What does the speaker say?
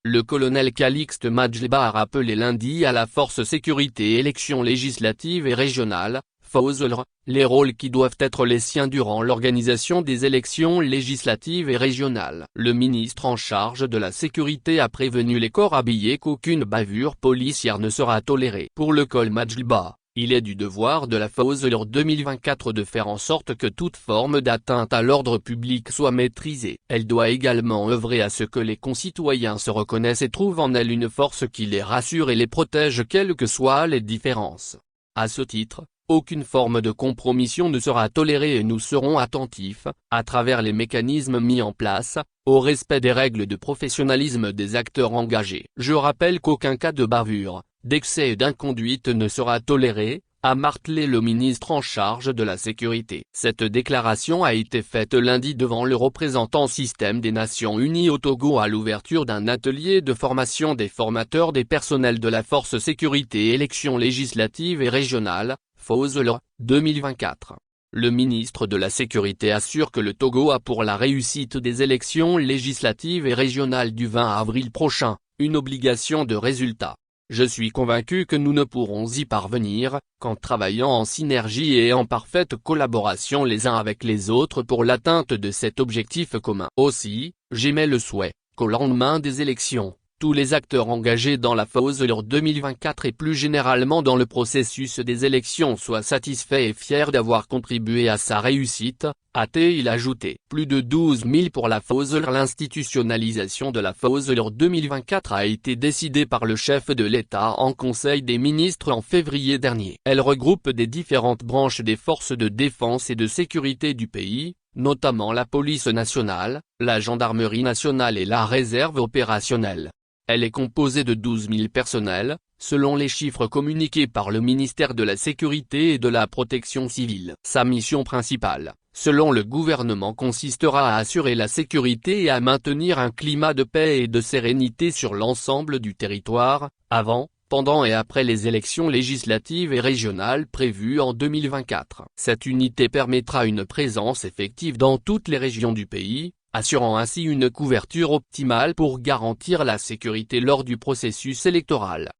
Le colonel Calixte Madjleba a rappelé lundi à la force sécurité élections législatives et régionales, FOSLR, les rôles qui doivent être les siens durant l'organisation des élections législatives et régionales. Le ministre en charge de la sécurité a prévenu les corps habillés qu'aucune bavure policière ne sera tolérée. Pour le col Madjleba, il est du devoir de la FOSLR 2024 de faire en sorte que toute forme d'atteinte à l'ordre public soit maîtrisée. Elle doit également œuvrer à ce que les concitoyens se reconnaissent et trouvent en elle une force qui les rassure et les protège quelles que soient les différences. À ce titre, aucune forme de compromission ne sera tolérée et nous serons attentifs, à travers les mécanismes mis en place, au respect des règles de professionnalisme des acteurs engagés. Je rappelle qu'aucun cas de bavure, d'excès et d'inconduite ne sera toléré, a martelé le ministre en charge de la sécurité. Cette déclaration a été faite lundi devant le représentant système des Nations Unies au Togo à l'ouverture d'un atelier de formation des formateurs des personnels de la force sécurité élections législatives et régionales, FOSLR, 2024. Le ministre de la Sécurité assure que le Togo a pour la réussite des élections législatives et régionales du 20 avril prochain, une obligation de résultat. Je suis convaincu que nous ne pourrons y parvenir, qu'en travaillant en synergie et en parfaite collaboration les uns avec les autres pour l'atteinte de cet objectif commun. Aussi, j'émets le souhait, qu'au lendemain des élections, tous les acteurs engagés dans la FOSLR 2024 et plus généralement dans le processus des élections soient satisfaits et fiers d'avoir contribué à sa réussite, a-t-il ajouté. Plus de 12 000 pour la FOSLR. L'institutionnalisation de la FOSLR 2024 a été décidée par le chef de l'État en Conseil des ministres en février dernier. Elle regroupe des différentes branches des forces de défense et de sécurité du pays, notamment la police nationale, la gendarmerie nationale et la réserve opérationnelle. Elle est composée de 12 000 personnels, selon les chiffres communiqués par le ministère de la Sécurité et de la Protection civile. Sa mission principale, selon le gouvernement, consistera à assurer la sécurité et à maintenir un climat de paix et de sérénité sur l'ensemble du territoire, avant, pendant et après les élections législatives et régionales prévues en 2024. Cette unité permettra une présence effective dans toutes les régions du pays, assurant ainsi une couverture optimale pour garantir la sécurité lors du processus électoral.